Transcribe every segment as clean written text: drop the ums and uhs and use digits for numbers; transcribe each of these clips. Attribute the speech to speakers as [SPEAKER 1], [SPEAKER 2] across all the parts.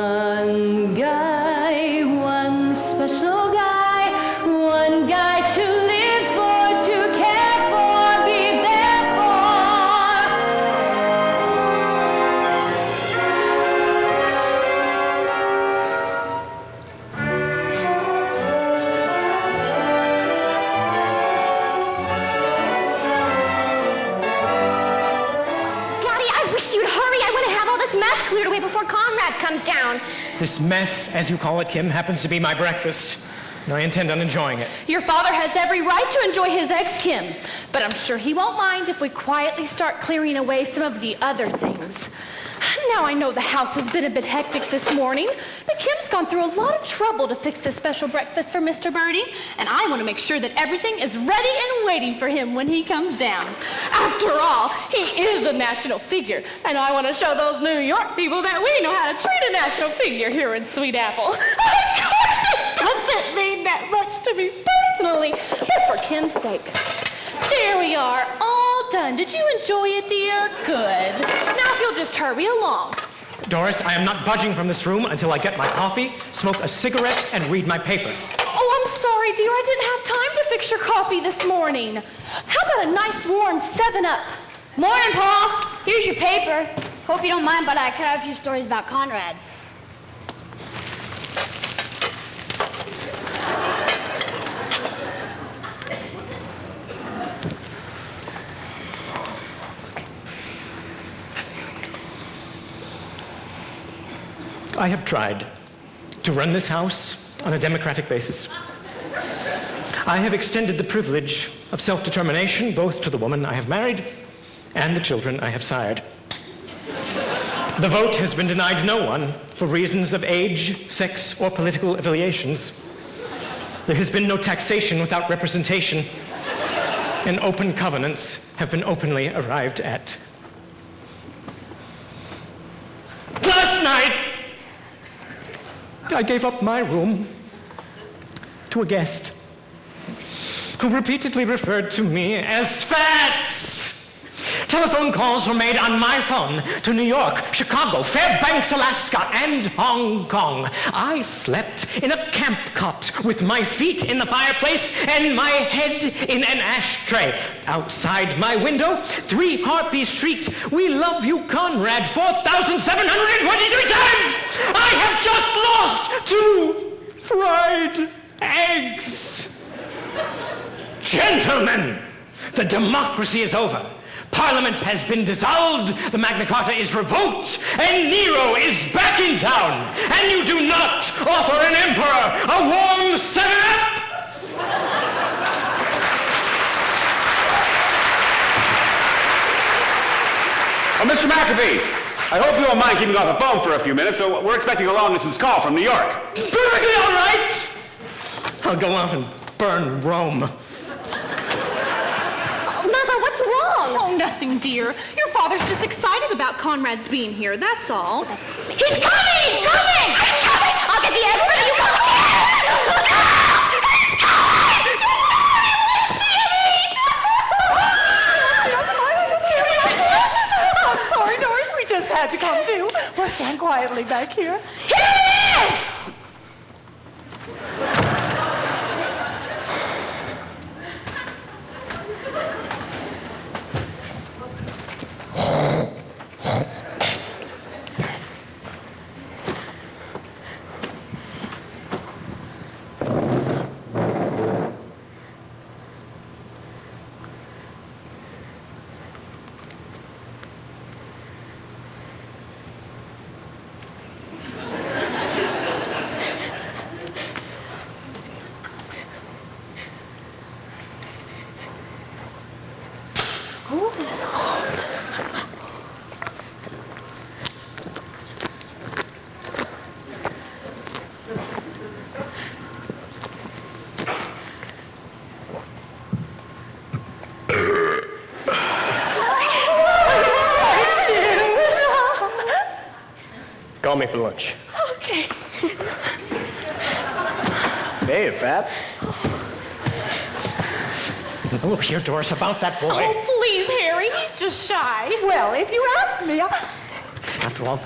[SPEAKER 1] One guy, one special guy, one guy to live for, to care for, be there for.
[SPEAKER 2] Daddy, I wish you'd hurry. I want to have all this mess cleared away before Conrad comes down.
[SPEAKER 3] This mess, as you call it, Kim, happens to be my breakfast, and I intend on enjoying it.
[SPEAKER 1] Your father has every right to enjoy his eggs, Kim, but I'm sure he won't mind if we quietly start clearing away some of the other things. Now I know the house has been a bit hectic this morning, but Kim's gone through a lot of trouble to fix this special breakfast for Mr. Birdie, and I want to make sure that everything is ready and waiting for him when he comes down. After all, he is a national figure, and I want to show those New York people that we know how to treat a national figure here in Sweet Apple. Of course, it doesn't mean that much to me personally, but for Kim's sake. There we are, all done. Did you enjoy it, dear? Good. Now if you'll just hurry along.
[SPEAKER 3] Doris, I am not budging from this room until I get my coffee, smoke a cigarette, and read my paper.
[SPEAKER 1] Oh, I'm sorry, dear. I didn't have time to fix your coffee this morning. How about a nice warm 7-Up?
[SPEAKER 2] Morning, Paul. Here's your paper. Hope you don't mind, but I cut out a few stories about Conrad.
[SPEAKER 3] I have tried to run this house on a democratic basis. I have extended the privilege of self-determination both to the woman I have married and the children I have sired. The vote has been denied no one for reasons of age, sex, or political affiliations. There has been no taxation without representation, and open covenants have been openly arrived at. Last night, I gave up my room to a guest who repeatedly referred to me as fat. Telephone calls were made on my phone to New York, Chicago, Fairbanks, Alaska, and Hong Kong. I slept in a camp cot with my feet in the fireplace and my head in an ashtray. Outside my window, 3 harpies shrieked, "We love you, Conrad," 4,723 times! I have just lost 2 fried eggs. Gentlemen, the democracy is over. Parliament has been dissolved, the Magna Carta is revoked, and Nero is back in town. And you do not offer an emperor a warm 7-Up?
[SPEAKER 4] Oh, Mr. McAfee, I hope you don't mind keeping off the phone for a few minutes. So we're expecting a long-distance call from New York.
[SPEAKER 3] Perfectly all right. I'll go out and burn Rome.
[SPEAKER 1] Mother, what's wrong? Oh, nothing, dear. Your father's just excited about Conrad's being here, that's all.
[SPEAKER 2] He's coming! He's coming! He's coming! I'll get the egg for you. Come here! No! He's coming!
[SPEAKER 5] I'm sorry, Doris. We just had to come to. We'll stand quietly back here.
[SPEAKER 2] Here he is!
[SPEAKER 3] Call me for lunch.
[SPEAKER 1] Okay.
[SPEAKER 4] Hey, Fats.
[SPEAKER 3] Look here, Doris, about that boy.
[SPEAKER 1] Oh, please, Harry. He's just shy.
[SPEAKER 5] Well, if you ask me,
[SPEAKER 3] After all,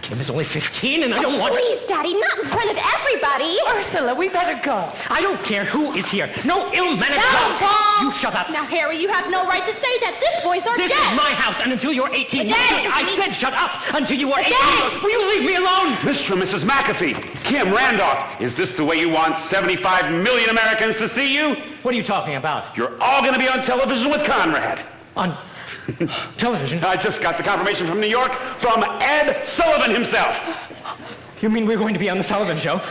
[SPEAKER 3] Kim is only 15 and I don't want...
[SPEAKER 2] Please, Daddy, not in front of everybody.
[SPEAKER 5] Ursula, we better go.
[SPEAKER 3] I don't care who is here. No ill-mannered
[SPEAKER 2] No,
[SPEAKER 3] dog.
[SPEAKER 2] Paul!
[SPEAKER 3] You shut up.
[SPEAKER 1] Now, Harry, you have no right to say that. This boy's our
[SPEAKER 3] This
[SPEAKER 1] dad.
[SPEAKER 3] is my house, and until you're 18,
[SPEAKER 2] Daddy,
[SPEAKER 3] I said shut up until you are 18.
[SPEAKER 2] Daddy!
[SPEAKER 3] Will you leave me alone?
[SPEAKER 4] Mr. and Mrs. McAfee, Kim Randolph, is this the way you want 75 million Americans to see you?
[SPEAKER 3] What are you talking about?
[SPEAKER 4] You're all going to be on television with Conrad.
[SPEAKER 3] On television?
[SPEAKER 4] I just got the confirmation from New York from Ed Sullivan himself.
[SPEAKER 3] You mean we're going to be on the Sullivan Show?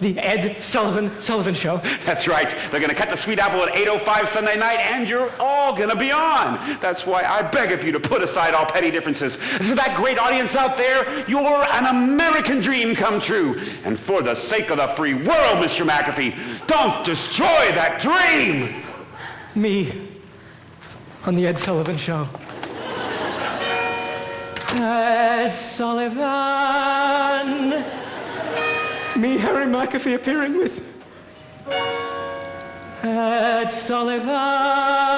[SPEAKER 3] The Ed Sullivan Show?
[SPEAKER 4] That's right. They're going to cut the sweet apple at 8:05 Sunday night, and you're all going to be on. That's why I beg of you to put aside all petty differences. To that great audience out there, you're an American dream come true. And for the sake of the free world, Mr. McAfee, don't destroy that dream.
[SPEAKER 3] Me on the Ed Sullivan Show. Ed Sullivan. Me, Harry McAfee, appearing with Ed Sullivan.